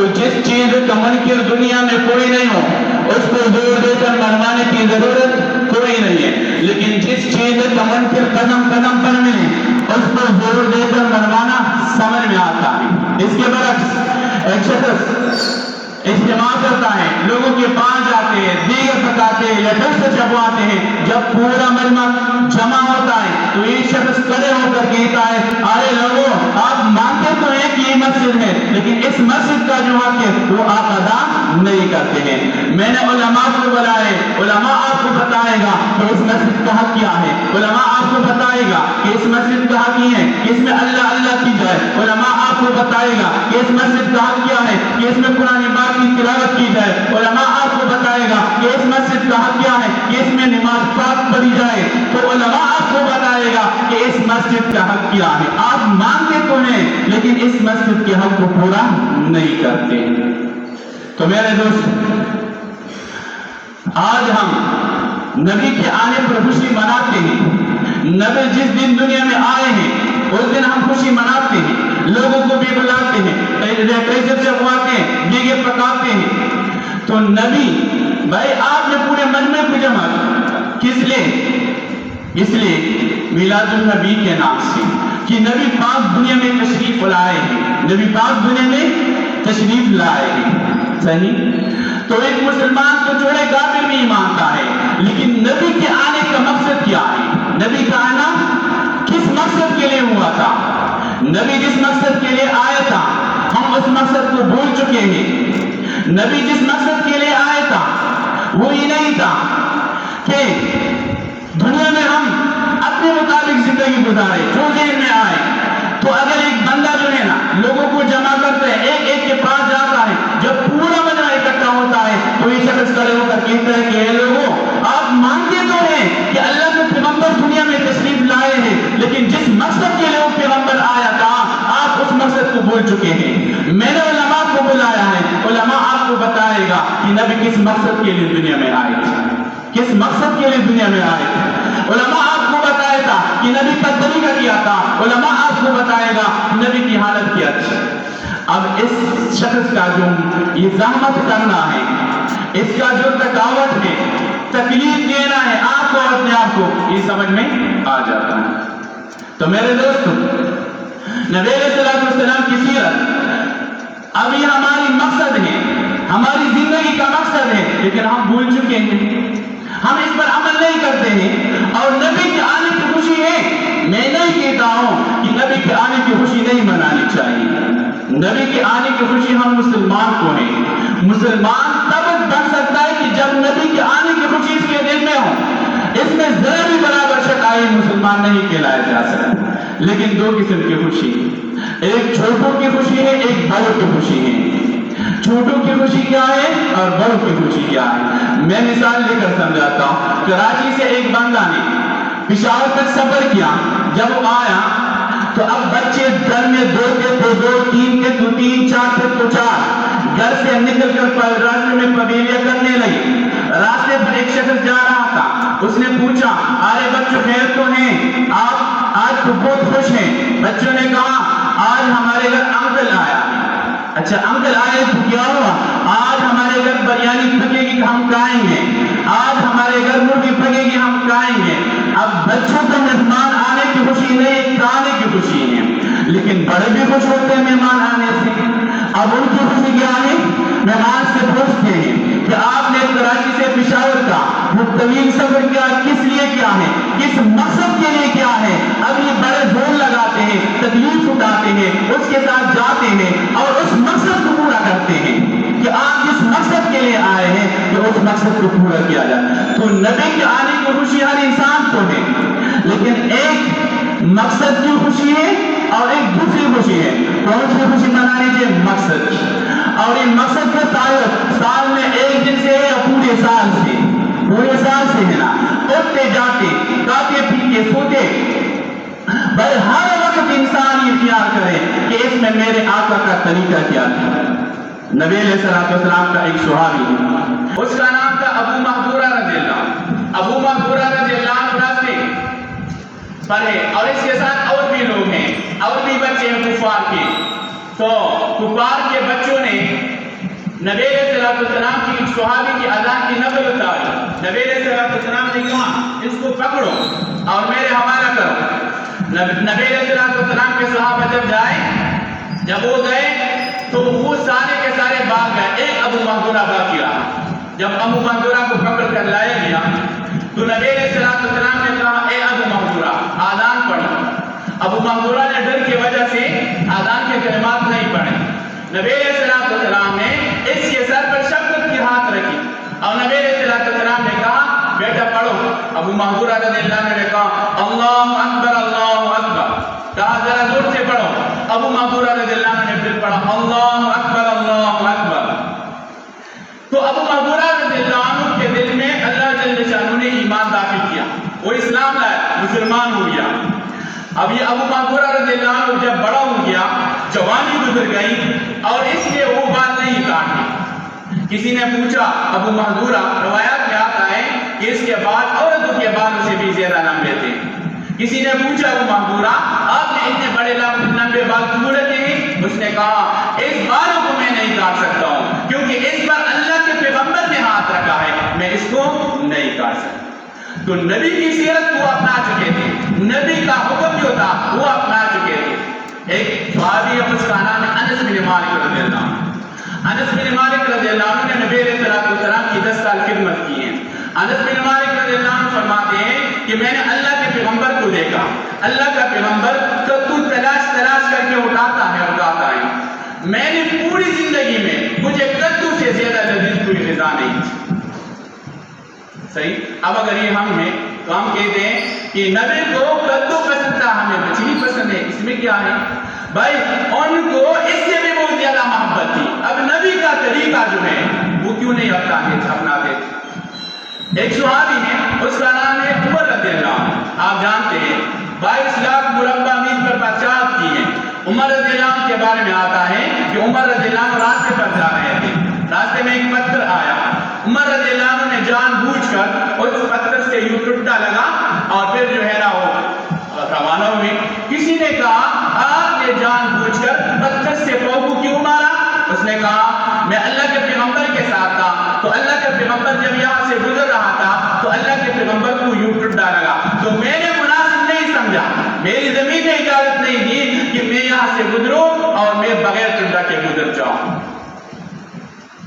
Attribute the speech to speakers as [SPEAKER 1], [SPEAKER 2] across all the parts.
[SPEAKER 1] تو جس چیز کا منکر دنیا میں کوئی نہیں ہو اس کو زور دے کر منوانے کی ضرورت کوئی نہیں ہے، لیکن جس چیز کا منکر قدم قدم پر ملے اس کو زور دے کر منوانا سمجھ میں آتا ہے۔ اس کے برعکس ایک شخص اجتماع کرتا ہے، لوگوں کے پاس جاتے ہیں، دیگر پکاتے ہیں یا دست چبواتے ہیں، جب پورا مجمع جمع ہوتا ہے تو یہ شخص کھڑے ہو کر کہتا ہے، ارے لوگوں آپ مانتے تو ہیں کہ یہ مسجد ہے لیکن اس مسجد کا جو حق ہے وہ آپ ادا نہیں کرتے ہیں۔ میں نے علماء کو بلائے، علماء آپ کو بتائے گا کہ اس مسجد کا حق کیا ہے، علماء آپ کو بتائے گا کہ اس مسجد کا حق یہ ہے کہ اس میں اللہ اللہ کی جائے، علماء آپ کو بتائے گا کہ اس مسجد کا حق کیا ہے کہ اس میں قرآن پاک کی تلاوت کی جائے، علماء آپ کو بتائے گا کہ اس مسجد کا حق کیا ہے کہ اس میں نماز پاک پڑھی جائے، تو علماء آپ کو بتائے گا کہ اس مسجد کا حق کیا ہے۔ آپ مانتے تو ہیں لیکن اس مسجد کے حق کو پورا نہیں کرتے۔ تو میرے دوست، آج ہم نبی کے آنے پر خوشی مناتے ہیں۔ نبی جس دن دنیا میں آئے ہیں اس دن ہم خوشی مناتے ہیں، لوگوں کو بھی بلاتے ہیں، کیسے چبواتے ہیں، دیگے پکاتے ہیں۔ تو نبی بھائی آپ نے پورے مجمع کو جمع کس لیے؟ اس لیے میلاد النبی کے نام سے کہ نبی پاک دنیا میں تشریف لائے ہیں، نبی پاک دنیا میں تشریف لائے ہیں، صحیح؟ تو ایک مسلمان تو جو ہے کافر بھی مانتا ہے، لیکن نبی کے آنے کا مقصد کیا ہے؟ نبی کا آنا کس مقصد کے لیے ہوا تھا؟ نبی جس مقصد کے لیے آیا تھا ہم اس مقصد کو بھول چکے ہیں۔ نبی جس مقصد کے لیے آیا تھا وہ یہ نہیں تھا کہ دنیا میں ہم اپنے مطابق زندگی گزارے، جو ذہن میں آئے۔ تو اگر ایک بندہ جو ہے نا لوگوں کو جمع کرتے ہیں، ایک ایک کے پاس جاتا ہے، جب پورا مجمع اکٹھا ہوتا ہے تو یہ شخص کھڑے ہو کر کہتا ہے کہ اے لوگوں آپ مانتے تو ہیں کہ اللہ کے پیغمبر دنیا میں تشریف لائے ہیں، لیکن جس مقصد کے لیے وہ پیغمبر آیا تھا آپ اس مقصد کو بھول چکے ہیں۔ میں نے علماء کو بلایا ہے، علماء آپ کو بتائے گا کہ نبی کس مقصد کے لیے دنیا میں آئے تھے، کس مقصد کے لیے دنیا میں آئے تھے۔ علماء آپ کو بتائے گا کہ نبی کا طریقہ کیا تھا، علماء آپ کو بتائے گا کہ نبی کی حالت کیا تھی۔ اب اس شخص کا جو یہ زحمت کرنا ہے، اس کا جو تکاوٹ ہے، تکلیف دینا ہے آپ کو اور اپنے آپ کو، یہ سمجھ میں آ جاتا ہے۔ تو میرے دوستو، نبی علیہ السلام کی سیرت اب یہ ہماری مقصد ہے، ہماری زندگی کا مقصد ہے، لیکن ہم بھول چکے ہیں، ہم اس پر عمل نہیں کرتے ہیں۔ اور نبی کے آنے کی خوشی ہے، میں نہیں کہتا ہوں کہ نبی کے آنے کی خوشی نہیں منانی چاہیے۔ نبی کے آنے کی خوشی ہم مسلمان کو ہے۔ مسلمان تب بن سکتا ہے کہ جب نبی کے آنے کی خوشی اس کے دل میں ہو، اس میں ذرا بھی برابر شک آئی مسلمان نہیں کہلایا جا سکتا۔ لیکن دو قسم کی خوشی، ایک چھوٹوں کی خوشی ہے، ایک بڑوں کی خوشی ہے۔ چھوٹوں کی خوشی کیا ہے اور بڑوں کی خوشی کیا ہے؟ میں مثال لے کر سمجھاتا ہوں۔ کراچی سے ایک بندہ نے پشاور تک سفر کیا، جب وہ آیا تو اب بچے گھر میں دو تھے تو دو، تین تھے تو تین، چار تھے تو چار، گھر سے نکل کر راستے میں پویلیاں کرنے لگی۔ راستے پر ایک شخص جا رہا تھا، اس نے پوچھا ارے بچوں خیر تو ہیں آپ آج تو بہت خوش ہیں؟ بچوں نے کہا آج ہمارے گھر انکل آیا۔ اچھا انکل آئے تو کیا ہوا؟ آج ہمارے گھر بریانی پکے گی ہم کھائیں گے، آج ہمارے گھر مرغی پکے گی ہم کھائیں گے۔ اب بچوں کو مہمان آنے کی خوشی نہیں، کھانے کی خوشی ہے، لیکن بڑے بھی خوش ہوتے ہیں مہمان آنے سے۔ اب ان کی خوشی کیا ہے؟ مہمان سے پوچھتے ہیں کہ آپ نے کراچی سے پشاور کا وہ طویل سفر کیا، کس لیے کیا ہے، کس مقصد کے لیے کیا ہے؟ اب یہ بڑے زور لگاتے ہیں، تکلیف اٹھاتے ہیں، اس کے ساتھ جاتے ہیں اور اس مقصد کو پورا کرتے ہیں کہ آپ جس مقصد کے لیے آئے ہیں کہ اس مقصد کو پورا کیا جائے۔ تو نبی کے آنے کی خوشی ہر انسان کو ہے، لیکن ایک مقصد کی خوشی ہے اور ایک دوسری خوشی ہے۔ کون سی خوشی منانی چاہیے؟ مقصد کی۔ اور یہ مقصد کا تعلق سال میں ایک دن سے ہے یا پورے سال سے؟ پورے سال سے ہے نا۔ اٹھتے جاتے، کھاتے پیتے سوتے، بھائی ہر وقت انسان یہ خیال کرے کہ اس میں میرے آقا کا طریقہ کیا تھا۔ نبی علیہ السلام کا ایک صحابی ہے، اس کا نام تھا ابو محذورہ رضی اللہ۔ ابو محذورہ رضی اللہ عنہ سے پڑھے، اور اس کے ساتھ اور بھی لوگ ہیں، اور بھی بچے ہیں کفار کے۔ تو کفار کے بچوں نے نبی علیہ السلام کی ایک صحابی کی اذان کی نقل اتاری. نبی علیہ السلام نے کہا اس کو پکڑو اور میرے حوالہ کرو. نبی علیہ السلام کے صحابہ جب وہ گئے تو وہ سارے کے سارے بھاگ گئے, ایک ابو محذورہ باقی رہا. جب ابو محذورہ کو پکڑ کر لایا گیا تو نبی علیہ السلام نے کہا اے ابو محذورہ آذان پڑھو. ابو محذورہ نے ڈر کی وجہ سے آذان کے کلمات نہیں پڑھے. نبی علیہ السلام نے اس کے سر پر شفقت کی ہاتھ رکھی اور نبی علیہ السلام نے کہا بیٹا پڑھو. ابو محذورہ رضی اللہ عنہ نے کہا اللہ اکبر اللہ اکبر. کہا ذرا زور سے پڑھو. ابو محذورہ رضی اللہ عنہ نے پھر پڑھا اللہ اکبر اللہ اکبر. تو ابو محذورہ رضی اللہ عنہ کے دل میں اللہ جل شانہ نے ایمان داخل کیا, وہ اسلام لائے, مسلمان ہو گیا. اب یہ ابو محذورہ رضی اللہ عنہ جب بڑا ہو گیا, جوانی گزر گئی اور اس لیے وہ بات نہیں کاٹی. کسی نے پوچھا ابو محذورہ, روایات میں آتا ہے کہ اس کے بعد عورتوں کے بالوں سے بھی زیادہ لمبے تھے. کسی نے پوچھا ابو محذورہ آپ نے اتنے بڑے لمبے بال کیوں رکھے ہیں؟ اس نے کہا اس بالوں کو میں نہیں کاٹ سکتا ہوں کیونکہ اس پر اللہ کے پیغمبر نے ہاتھ رکھا ہے, میں اس کو نہیں کاٹ سکتا. تو نبی کی سیرت کو اپنا چکے تھے, نبی کا حکم جو تھا وہ اپنا چکے تھے. ایک صحابی ہے اس کا نام ہے انس بن مالک رضی اللہ عنہ. انس بن مالک رضی اللہ عنہ نے نبی علیہ السلام کی 10 سال خدمت کی ہے. انس بن مالک رضی اللہ عنہ فرماتے ہیں کہ میں نے اللہ کے پیغمبر کو دیکھا. اللہ کا پیغمبر کدو تلاش کر کے اٹھاتا ہے. میں نے پوری زندگی میں مجھے کدو سے زیادہ لذیذ کوئی غذا نہیں تھی. صحیح. اب اگر یہ ہم ہیں تو ہم کہتے ہیں کہ نبی کو کدو پسند تھا, ہمیں مچھلی پسند ہے, اس میں کیا ہے بھائی؟ ان کو اس سے بھی بہت زیادہ محبت تھی. اب نبی کا طریقہ جو ہے وہ کیوں نہیں اپناتے تھے؟ ایک صحابی ہے اس کا نام ہے عمر رضی اللہ عنہ. آپ جانتے ہیں 22 لاکھ مربع میل پر بادشاہت کی ہے. عمر رضی اللہ عنہ کے بارے میں آتا ہے کہ عمر رضی اللہ عنہ راستے پر جا رہے تھے, راستے میں ایک پتھر آیا. عمر رضی اللہ عنہ نے جان بوجھ کر اس پتھر سے یوں ٹوٹا لگا اور پھر جو ہے نا وہ روانہ ہوئے. کسی نے کہا آپ نے جان بوجھ کر پتھر سے پاؤں کو کیوں مارا؟ اس نے کہا میں اللہ کے پیغمبر کے ساتھ تھا, تو اللہ کے پیغمبر جب یہاں سے گزر رہا تھا تو اللہ کے پیغمبر کو یوں ٹوٹا لگا, تو میں نے مناسب نہیں سمجھا, میری زمین نے اجازت نہیں دی کہ میں یہاں سے گزروں اور میں بغیر ٹوٹا کے گزر جاؤں.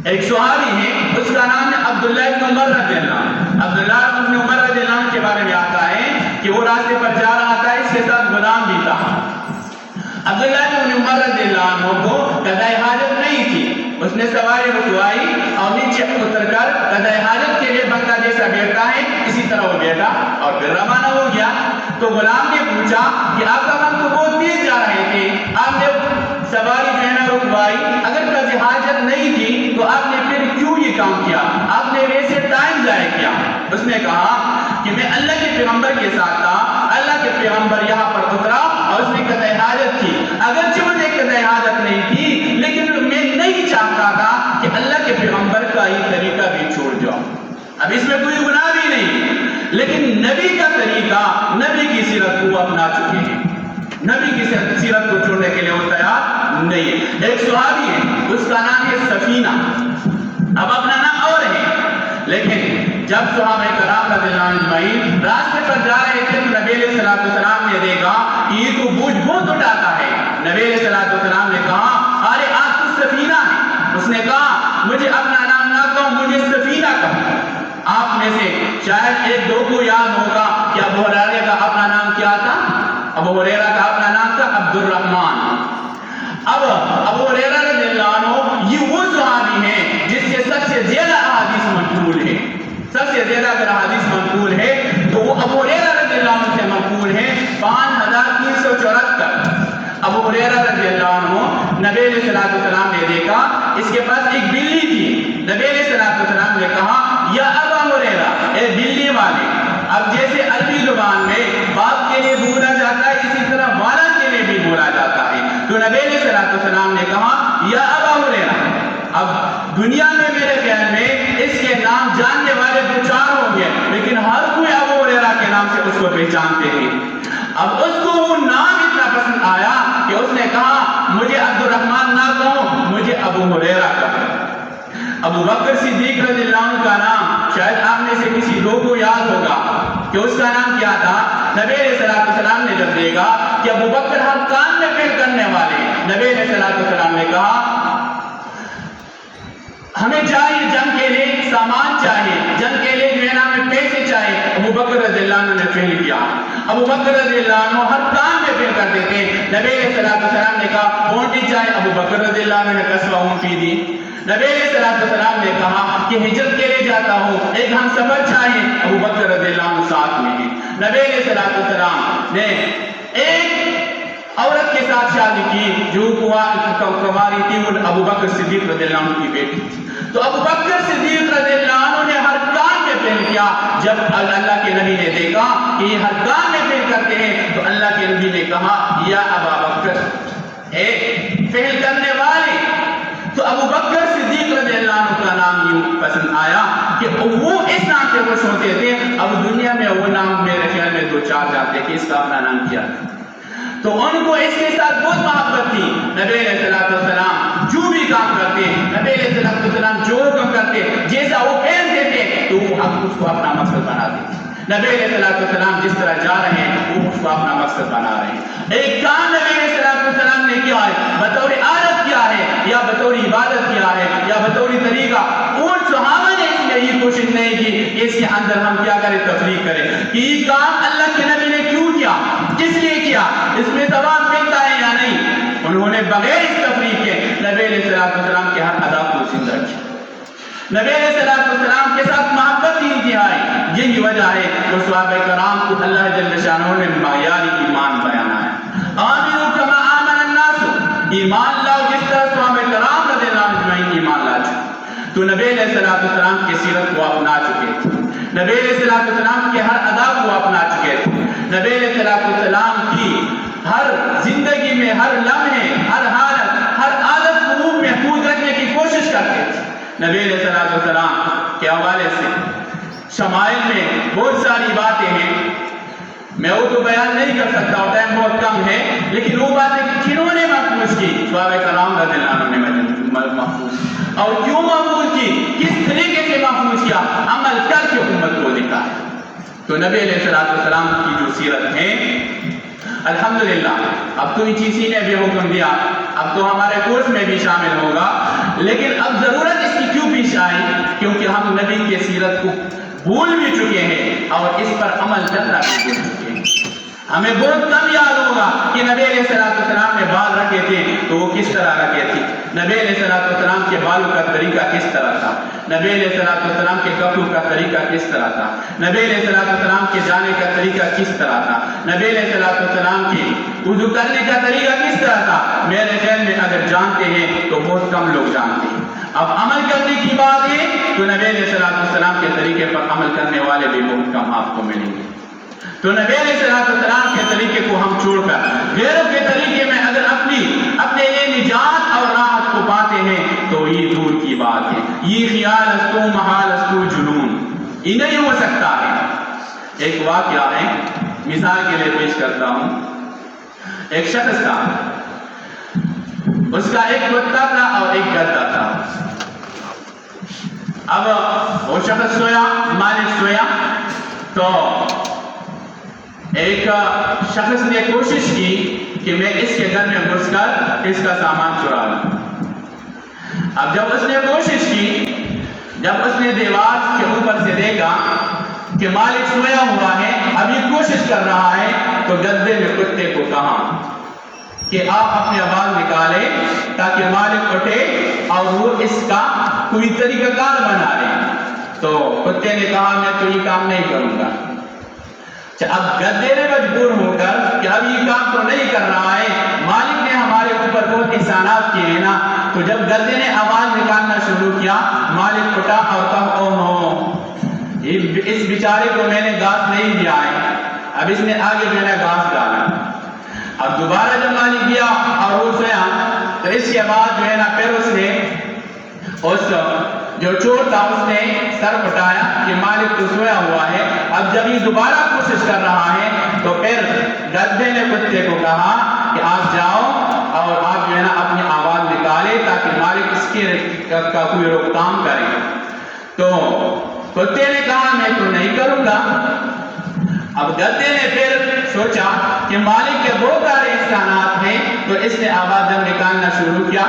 [SPEAKER 1] ایک صحابی ہے اس کا نام ہے عبداللہ بن عمر رضی اللہ عنہ. عبداللہ بن عمر رضی اللہ عنہ کے بارے میں آتا ہے کہ وہ راستے پر جا رہا تھا, اس کے ساتھ غلام بھی تھا. عبداللہ بن عمر رضی اللہ عنہ کو قضاء حاجت نہیں تھی. اس نے سواری رکوائی اور نیچے اتر کر قضاء حاجت کے لیے بندہ جیسا بیٹھتا ہے اسی طرح وہ بیٹھا اور پھر روانہ ہو گیا. تو غلام نے پوچھا کہ آپ کا ہم تو بہت تیز جا رہے تھے, آپ نے سواری جو ہے نا رکوائی, اگر قضاء حاجت نہیں تھی تو آپ نے پھر کیوں یہ کام کیا, آپ نے ویسے ٹائم ضائع کیا. اس نے کہا کہ میں اللہ کے پیغمبر کے ساتھ تھا, اللہ کے پیغمبر یہاں پر اترا اور اس نے قضاء حاجت کی. اگرچہ مجھے قضاء حاجت نہیں تھی لیکن میں نہیں چاہتا تھا کہ اللہ کے پیغمبر کا یہ طریقہ بھی چھوڑ جاؤں. اب اس میں کوئی گناہ بھی نہیں, لیکن نبی کا طریقہ, نبی کی سیرت کو اپنا چکے ہیں. نبی کی سیرت کو چھوڑنے کے لیے وہ تیار نہیں ہے. ایک صحابی ہے اس کا نام ہے سفینہ, اب اپنا نام اور ہے, لیکن جب صحابہ کرام رضی اللہ عنہ اجمعین راستے پر جا رہے تھے تو نبی علیہ السلام نے دیکھا کہ یہ تو بوجھ بہت اٹھاتا ہے. نبی علیہ السلام نے کہا ارے آپ تو سفینہ ہیں. اس نے کہا مجھے اپنا نام نہ کہو, مجھے سفینہ کہو. آپ میں سے شاید ایک دو کو یاد ہوگا کہ ابو ہریرہ کا اپنا نام کیا تھا؟ ابو ہریرہ کا اپنا نام تھا عبد الرحمن. اب ابو ہریرہ رضی اللہ عنہ یہ وہ صحابی ہیں جس سے سب سے زیادہ احادیث منقول ہے. سب سے زیادہ اگر احادیث منقول ہے تو وہ ابو ہریرہ رضی اللہ عنہ سے منقول ہے 5374. ابو ہریرہ رضی اللہ عنہ نبی علیہ السلام نے دیکھا, اس کے پاس ایک بلی تھی. نبی علیہ السلام نے کہا یا ابا ہریرہ, اے بلی والے. اب جیسے عربی زبان میں باپ کے لیے بولا جاتا ہے اسی طرح والا کے لیے بھی بولا جاتا ہے. تو نبی علیہ السلام نے کہا یا ابا ہریرہ. اب دنیا میں میرے خیال میں اس کے نام جاننے والے دو چار ہوں گے, لیکن ہر کوئی ابو ہریرہ کے نام سے اس کو پہچانتے ہیں. اب اس کو وہ نام اتنا پسند آیا کہ اس نے کہا مجھے عبد الرحمن نہ کہو, مجھے ابو ہریرہ کہو. ابو بکر صدیق رضی اللہ عنہ کا نام شاید آپ میں سے کسی دو کو یاد ہوگا کہ اس کا نام کیا تھا. نبی علیہ السلام نے جب دیکھا کہ ابو بکر ہر کام میں فیل کرنے والے، نبی علیہ السلام نے کہا ہمیں چاہیے جنگ کے لیے سامان چاہیے، جنگ کے لیے جو ہے نا ہمیں پیسے چاہیے. ابو بکر رضی اللہ عنہ نے فیل کیا. ابو بکر رضی اللہ عنہ ہر کام میں فیل کرتے تھے. نبی علیہ السلام نے کہا اونٹی چاہیے، ابو بکر رضی اللہ عنہ نے کسبہ اونٹی دی. نبی علیہ السلام نے کہا کہ ہجرت کے لیے جاتا ہوں، ایک ہم سفر چاہیے، ابو بکر رضی اللہ عنہ ساتھ میں ہیں. نبی علیہ السلام نے ایک عورت کے ساتھ شادی کی جو کنواری تھی، وہ ابو بکر صدیق رضی اللہ عنہ کی بیٹی تھی. تو ابو بکر صدیق رضی اللہ عنہ نے ہر کام میں فیل کیا. جب اللہ کے نبی نے دیکھا کہ یہ ہر کام میں فیل کرتے ہیں تو اللہ کے نبی نے کہا یا ابا بکر، اے فیل کرنے والے. تو ابو بکر صدیق رضی اللہ عنہ کا نام یوں پسند آیا کہ وہ اس نام سے خوش ہوتے تھے. اب دنیا میں وہ نام میرے خیال میں دو چار جاتے کہ اس کا اپنا نام کیا تھا. تو ان کو اس کے ساتھ بہت محبت تھی. نبی علیہ السلام جو بھی کام کرتے، نبی علیہ السلام جو حکم کرتے، جیسا وہ پہنتے تھے تو وہ اس کو اپنا مقصد بناتے تھے. نبی علیہ السلام جس طرح جا رہے ہیں وہ اس کو اپنا مقصد بنا رہے ہیں. ایک کام نبی علیہ السلام نے کیا ہے، بطور عادت کیا ہے یا بطور عبادت کیا ہے یا بطور طریقہ، ان صحابہ نے اس میں یہ کوشش نہیں کی کہ اس کے اندر ہم کیا کریں، تفریق کریں کہ یہ کام اللہ کے نبی نے کیوں کیا، کس لیے کیا، اس میں ثواب ملتا ہے یا نہیں. انہوں نے بغیر اس تفریق کے نبی علیہ السلام کے ہر ادا کو زندہ رکھا. نبی علیہ السلام کے ساتھ محبت کی انتہائی. یہی وجہ ہے کہ صحابہ کرام کو اللہ جل شانہ نے معیار ایمان بیانا ہے. آمنوا کما آمن الناس، ایمان لاؤ جس طرح صحابہ کرام رضی اللہ عنہم اجمعین ایمان لا چکے. تو نبی علیہ السلام کی سیرت کو اپنا چکے تھے، نبی علیہ السلام کے ہر ادا کو اپنا چکے تھے. نبی علیہ السلام کی ہر زندگی میں ہر لمحے، ہر حالت، ہر عادت کو محفوظ رکھنے کی کوشش کرتے تھے. نبی علیہ السلام کے حوالے سے شمائل میں بہت ساری باتیں ہیں، میں وہ تو بیان نہیں کر سکتا، ٹائم بہت کم ہے. لیکن وہ باتیں کنہوں نے محفوظ کی، صحابہ کرام رضی اللہ عنہ نے محفوظ کی. اور کیوں محفوظ کی، کس طریقے سے محفوظ کیا، عمل کر کے امت کو دکھا. تو نبی علیہ السلام کی جو سیرت ہے الحمدللہ، اب تو اسی نے بھی حکم دیا، اب تو ہمارے کورس میں بھی شامل ہوگا. لیکن اب ضرورت اس کی کیوں پیش آئی، کیونکہ ہم نبی کی سیرت کو بھول بھی چکے ہیں اور اس پر عمل کرنا بھی بھول چکے ہیں. ہمیں بہت کم یاد ہوگا کہ نبی علیہ السلام نے بال رکھے تھے تو وہ کس طرح رکھے تھے، نبی علیہ السلام کے بالوں کا طریقہ کس طرح تھا، نبی علیہ السلام کے کپڑوں کا طریقہ کس طرح تھا، نبی علیہ السلام کے جانے کا طریقہ کس طرح تھا، نبی علیہ السلام کی وضو کرنے کا طریقہ کس طرح تھا. میرے خیال میں اگر جانتے ہیں تو بہت کم لوگ جانتے ہیں. اب عمل کرنے کی بات ہے تو نبی علیہ السلام کے طریقے پر عمل کرنے والے بھی بہت کم آپ کو ملیں گے. تو نبی علیہ السلام کے طریقے کو ہم چھوڑ کر غیروں کے طریقے میں اگر اپنے لیے نجات اور راحت کو پاتے ہیں تو یہ دور کی بات ہے. یہ خیال استو محال استو جنون، یہ نہیں ہو سکتا ہے. ایک واقعہ ہے، مثال کے لیے پیش کرتا ہوں. ایک شخص تھا، اس کا ایک کتا تھا اور ایک گدھا تھا. اب وہ شخص سویا، مالک سویا، تو ایک شخص نے کوشش کی کہ میں اس کے گھر میں گھس کر اس کا سامان چرا لوں. اب جب اس نے کوشش کی، جب اس نے دیوار کے اوپر سے دیکھا کہ مالک سویا ہوا ہے، اب یہ کوشش کر رہا ہے، تو گدھے نے کتے کو کہا کہ آپ اپنی آواز نکالیں تاکہ مالک اٹھے اور وہ اس کا کوئی طریقہ کار بنا لے. تو کتے نے کہا میں تو یہ کام نہیں کروں گا. اب گدھے نے مجبور ہو کر کہ اب یہ کام تو نہیں کر رہا ہے، مالک نے ہمارے اوپر بہت احسانات کیے ہیں نا. تو جب گدھے نے آواز نکالنا شروع کیا، مالک اٹھا اور کہا او نو، اس بیچارے کو میں نے گھاس نہیں دیا ہے، اب اس نے آگے میں نے گھاس ڈالا. اب دوبارہ جب مالک گیا اور وہ سویا تو اس کے بعد جو ہے نا پھر اس نے اس جو چور تھا اس نے سر پھٹایا کہ مالک تو سویا ہوا ہے. اب جب یہ دوبارہ کوشش کر رہا ہے تو پھر گدھے نے کتے کو کہا کہ آپ جاؤ اور آپ جو ہے نا اپنی آواز نکال نکالے تاکہ مالک اس کے کا کوئی روک تھام کرے۔ تو کتے نے کہا میں تو نہیں کروں گا۔ اب گدے نے پھر سوچا کہ مالک کے بہت سارے احسانات ہیں، تو اس نے آواز جب نکالنا شروع کیا۔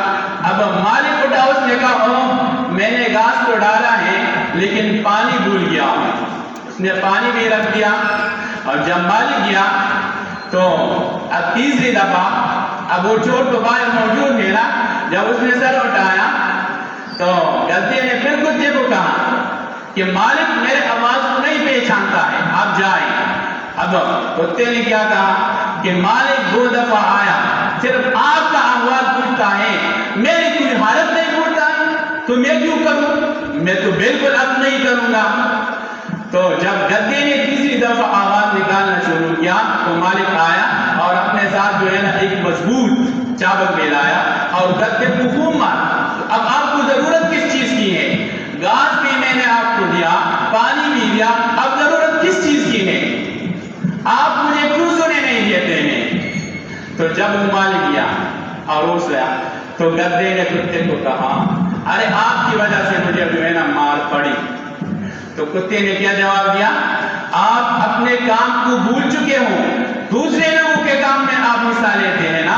[SPEAKER 1] اب مالک اٹھا، اس نے کہا او میں نے گھاس تو ڈالا ہے لیکن پانی بھول گیا ہوں۔ اس نے پانی بھی رکھ دیا، اور جب مالک گیا تو اب تیسری دفعہ اب وہ چور تو باہر موجود ہے نا، جب اس نے سر اٹھایا تو گدے نے پھر کتے کو کہا کہ مالک میرے آواز کو نہیں پہچانتا ہے، آپ جائیں۔ اب کتے نے کیا کہا کہ مالک 2 دفعہ آیا، صرف آپ کا آواز پوچھتا ہے، میری کوئی حالت نہیں پوچھتا ہے، تو میں کیوں کروں؟ میں تو بالکل اب نہیں کروں گا۔ تو جب گدے نے تیسری دفعہ آواز نکالنا شروع کیا تو مالک آیا اور اپنے ساتھ جو ہے نا ایک مضبوط چابک بھی لایا اور گدے کو خوب مارا۔ اب آپ کو ضرورت کس چیز کی ہے؟ گھاس بھی میں نے آپ کو دیا، پانی بھی دیا، اب ضرورت کس چیز کی ہے؟ آپ مجھے کیوں سنے نہیں دیتے ہیں؟ تو جب وہ مالک گیا اور روس گیا تو گدے نے کتے کو کہا ارے آپ کی وجہ سے مجھے جو ہے نا مار پڑی۔ تو کتے نے کیا جواب دیا؟ آپ اپنے کام کو بھول چکے ہو، دوسرے لوگوں کے کام میں آپ حصہ لیتے ہیں نا،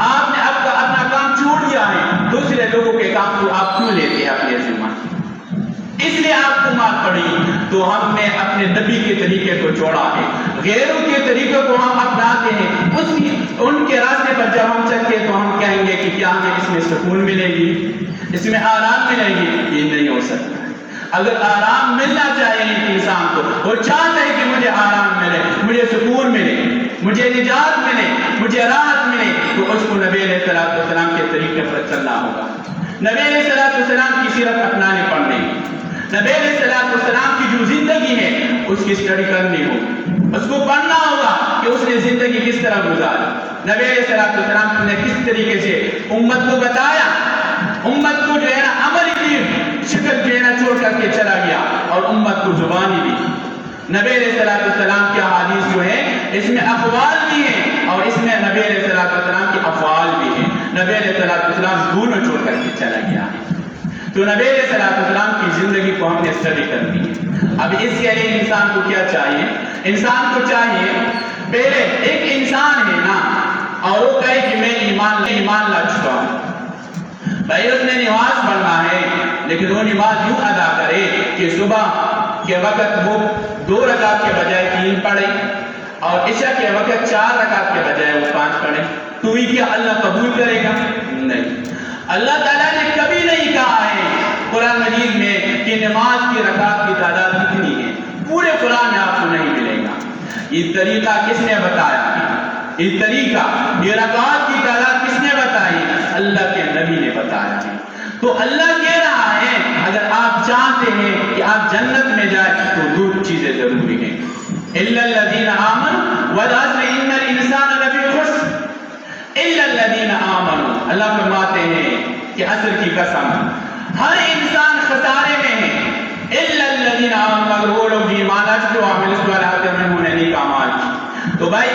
[SPEAKER 1] آپ نے اب اپنا کام چھوڑ دیا ہے، دوسرے لوگوں کے کام کو آپ کیوں لیتے ہیں اپنے ذمہ؟ اس لیے آپ کو مار پڑی۔ تو ہم نے اپنے نبی کے طریقے کو چھوڑا ہے، غیروں کے طریقے کو ہم اپناتے ہیں، ان کے راستے پر جب ہم چلتے تو ہم کہیں گے کہ کیا ہمیں اس میں سکون ملے گی، اس میں آرام ملے گی؟ یہ نہیں ہو سکتا۔ اگر آرام ملنا چاہیے انسان کو، وہ چاہتا ہے کہ مجھے آرام ملے، مجھے سکون ملے، مجھے نجات ملے، مجھے راحت ملے، تو اس کو نبی علیہ السلام کے طریقے پر چلنا ہوگا، نبی علیہ السلام کی سیرت اپنانے پڑنے گی، نبی علیہ السلام کی جو زندگی ہے اس کی اسٹڈی کرنی ہوگی، اس کو پڑھنا ہوگا کہ اس نے زندگی کس طرح گزاری، نبی علیہ السلام نے کس طریقے سے امت کو بتایا، امت کو جو ہے نا عملی بھی شکل جو ہے نا چھوڑ کر کے چلا گیا، اور امت کو زبانی بھی۔ نبی علیہ السلام کی احادیث جو ہے اس میں اقوال بھی ہیں اور اس میں نبی علیہ السلام کی افعال بھی ہیں، نبی علیہ السلام دونوں چھوڑ کر کے چلا گیا ہے۔ تو نبی علیہ السلام کی زندگی کو ہم نے اسٹڈی کرنی ہے۔ اب اس کے لیے انسان کو کیا چاہیے؟ انسان کو چاہیے پہلے ایک انسان ہے نا اور وہ کہے کہ میں ایمان لا چکا ہوں، بھائی اس نے نماز پڑھنا ہے لیکن وہ نماز یوں ادا کرے کہ صبح کے وقت وہ 2 رکعت کے بجائے 3 پڑھے اور عشاء کے وقت 4 رکعت کے بجائے وہ 5 پڑھے، تو یہ کیا اللہ قبول کرے گا؟ نہیں۔ اللہ تعالیٰ نے کبھی نہیں کہا ہے قرآن مجید میں کہ نماز کی رکعت کی تعداد کتنی ہے، پورے قرآن میں آپ کو نہیں ملے گا۔ یہ طریقہ کس نے بتایا؟ یہ طریقہ، یہ رکعت کی تعداد کس نے بتائی؟ اللہ کے نبی نے بتایا ہے۔ تو اللہ کہہ رہا ہے اگر آپ چاہتے ہیں کہ آپ جنت میں جائیں تو 2 چیزیں ضروری ہیں، الا الذین آمنوا والعصر ان الانسان لفی خسر، الا الذین آمنوا، اللہ فرماتے ہیں کہ عصر کی قسم ہر انسان خسارے میں ہے، الا الذین آمنوا، مگر وہ لوگ ایمان لاتے جو عمل الصالحات میں نے نیک اعمال کی۔ تو بھائی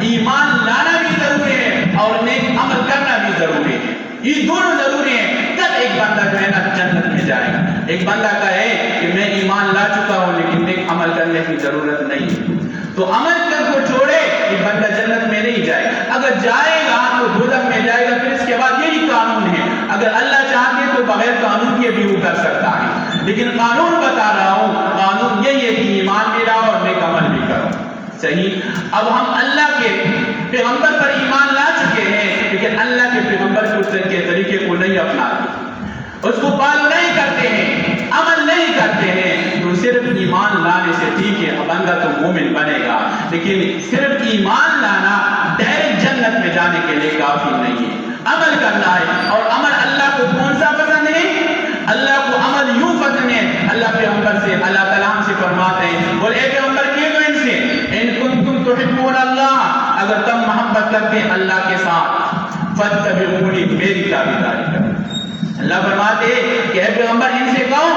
[SPEAKER 1] ایمان لانا بھی ضروری ہے اور نیک عمل کرنا بھی ضروری ہے، یہ دونوں ضروری ہیں، تب ایک بندہ جو ہے نا جنت میں جائے گا۔ ایک بندہ کہے کہ میں ایمان لا چکا ہوں لیکن نیک عمل کرنے کی ضرورت نہیں، تو عمل کر کو چھوڑے یہ بندہ جنت میں نہیں جائے گا، اگر جائے گا تو دوزخ میں جائے گا۔ پھر اس کے بعد یہی قانون ہے، اگر اللہ چاہتے تو بغیر قانون کے بھی وہ کر سکتا ہے، لیکن قانون بتا رہا ہوں، قانون یہی ہے کہ ایمان بھی لاؤ اور نیک عمل بھی کرو۔ صحیح۔ اب ہم اللہ کے پیغمبر پر ایمان لا چکے ہیں لیکن اللہ کے پیغمبر کے طریقے کو نہیں اپناتے، اس کو فالو نہیں کرتے ہیں، عمل نہیں کرتے ہیں، تو صرف ایمان لانے سے ٹھیک ہے بندہ تو مومن بنے گا، لیکن صرف ایمان لانا ڈائریکٹ جنت میں جانے کے لیے کافی نہیں ہے، عمل کرنا ہے۔ اور عمل اللہ کو کون سا پسند ہے؟ اللہ کو عمل یوں پسند ہے، اللہ پیغمبر سے، اللہ تعالیٰ ہم سے فرماتے ہیں، بولے اے پیغمبر کہہ دو ان سے، ان کنتم تحبون اللہ، اگر تم محبت کرتے ہیں اللہ کے ساتھ، فاتبعونی، میری تابعداری کرو۔ اللہ فرماتے ہیں کہ اے پیغمبر ان سے کہو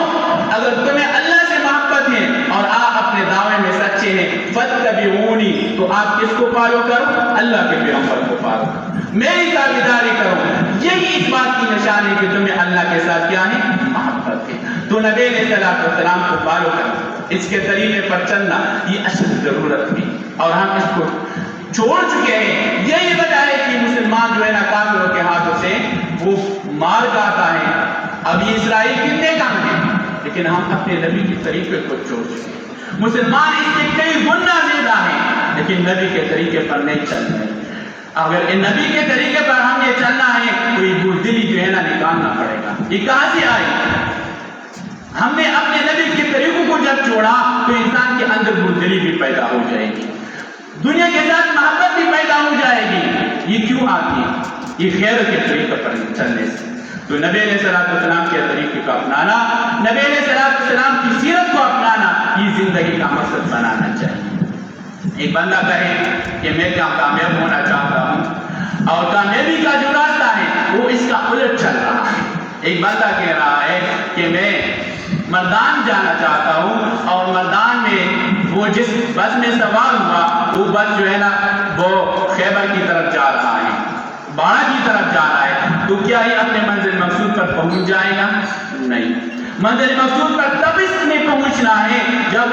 [SPEAKER 1] اگر تمہیں اللہ سے محبت ہے اور آپ اپنے دعوے میں سچے ہیں، فاتبعونی، تو آپ کس کو فالو کرو؟ اللہ کے پیغمبر کو فالو کرو، میری تابعداری کرو۔ یہی اس بات کی نشانی ہے کہ تمہیں اللہ کے ساتھ کیا ہے؟ محبت ہے. تو نبی علیہ السلام کو فالو کرنا، اس کے طریقے پر چلنا یہ اصل ضرورت تھی، اور ہم اس کو چھوڑ چکے ہیں. یہی وجہ ہے کہ مسلمان جو ہے نا کافروں کے ہاتھوں سے وہ مار کھاتا ہے. اب یہ اسرائیل کتنے کم ہیں، لیکن ہم اپنے نبی کے طریقے کو چھوڑ چکے ہیں. مسلمان اس سے کئی گنا زیادہ ہیں، لیکن نبی کے طریقے پر نہیں چل رہے. اگر ان نبی کے طریقے پر ہم یہ چلنا ہے تو یہ بزدلی جو ہے نا نکالنا پڑے گا. یہ کہاں سے آئی؟ ہم نے اپنے نبی کے طریقوں کو جب چھوڑا تو انسان کے اندر بزدلی بھی پیدا ہو جائے گی، دنیا کے ساتھ محبت بھی پیدا ہو جائے گی. یہ کیوں آتی ہے؟ یہ خیر کے طریقے پر چلنے سے. تو نبی علیہ السلام کے طریقے کو اپنانا، نبی علیہ السلام کی سیرت کو اپنانا، یہ زندگی کا مقصد بنانا چاہیے. ایک بندہ کہے کہ میں کیا کامیاب ہونا چاہتا ہوں اور کامیابی کا جو راستہ ہے وہ اس کا الٹ چل رہا ہے. ایک بندہ کہہ رہا ہے کہ میں مردان جانا چاہتا ہوں اور مردان میں وہ جس بس میں سوار ہوا وہ بس جو ہے نا وہ خیبر کی طرف جا رہا ہے، باڑہ کی طرف جا رہا ہے. تو کیا یہ اپنے منزل مقصود پر پہنچ جائے گا؟ نہیں. منزل مقصود پر تب اس میں پہنچنا ہے جب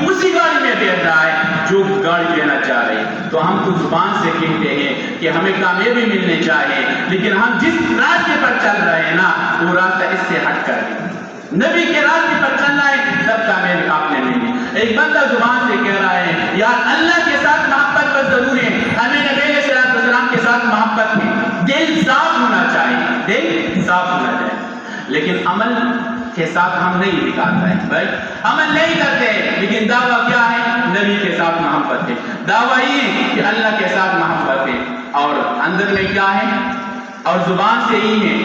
[SPEAKER 1] اسی گاڑی میں بیٹھ رہا ہے جو گاڑی لینا چاہ رہے ہیں. تو ہم تو زبان سے کہتے ہیں کہ ہمیں کامیابی ملنی چاہیے، لیکن ہم جس راستے پر چل رہے ہیں نا وہ راستہ اس سے ہٹ کر ہے. نبی کے راستے پر چلنا ہے تب کامیابی آپ نے ملنی. ایک بندہ زبان سے کہہ رہا ہے یار اللہ کے ساتھ محبت بس ضروری ہے، ہمیں نبی علیہ السلام کے ساتھ محبت ہے. دل صاف ہونا چاہیے، دل صاف ہونا چاہیے، لیکن عمل کے ساتھ ہم نہیں دکھاتے ہیں بھائی، عمل نہیں کرتے ہیں. لیکن دعویٰ کیا ہے؟ نبی کے ساتھ محبت ہے. دعویٰ یہ کہ اللہ کے ساتھ محبت ہے، اور اندر میں کیا ہے؟ اور زبان سے ہی ہے،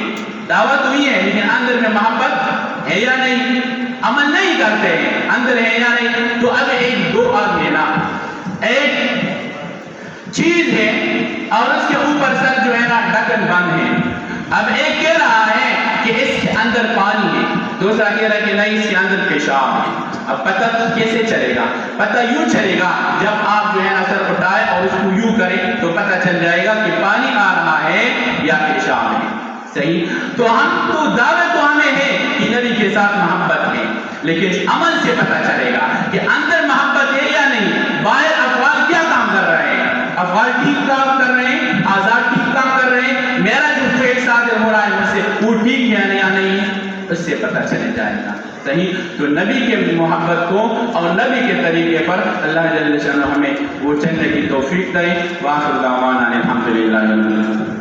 [SPEAKER 1] دعویٰ تو ہی ہے لیکن اندر میں محبت ہے یا نہیں؟ عمل نہیں کرتے ہیں، اندر ہے یا نہیں؟ تو اب ایک دو آدمی نا، ایک چیز ہے اور اس کے اوپر سر جو ہے نا ڈھکن بند ہے. اب ایک کہہ رہا ہے کہ اس کے اندر پانی ہے، دوسرا کہہ رہا ہے کہ نہیں اس کے اندر پیشاب ہے. اب پتہ کیسے چلے گا؟ پتہ یوں چلے گا جب آپ جو ہے نا سر اٹھائے اور اس کو یوں کریں تو پتہ چل جائے گا کہ پانی آ رہا ہے یا پیشاب ہے. صحیح. تو ہم تو دعوے تو ہمیں ہے کہ نبی کے ساتھ محبت ہے، لیکن عمل سے پتہ چلے گا کہ اندر محبت ہے یا نہیں. باہر افعال کیا کام کر رہے ہیں؟ افعال ٹھیک کام کر رہے ہیں، آزاد ٹھیک کام کر رہے ہیں، میرا جو فعل صادر ہو رہا ہے مجھ سے وہ ٹھیک ہے یا نہیں، اس سے پتہ چل جائے گا. صحیح. تو نبی کے محبت کو اور نبی کے طریقے پر اللہ جل شانہ ہمیں وہ چلنے کی توفیق کرے. وآخر دعوانا الحمدللہ.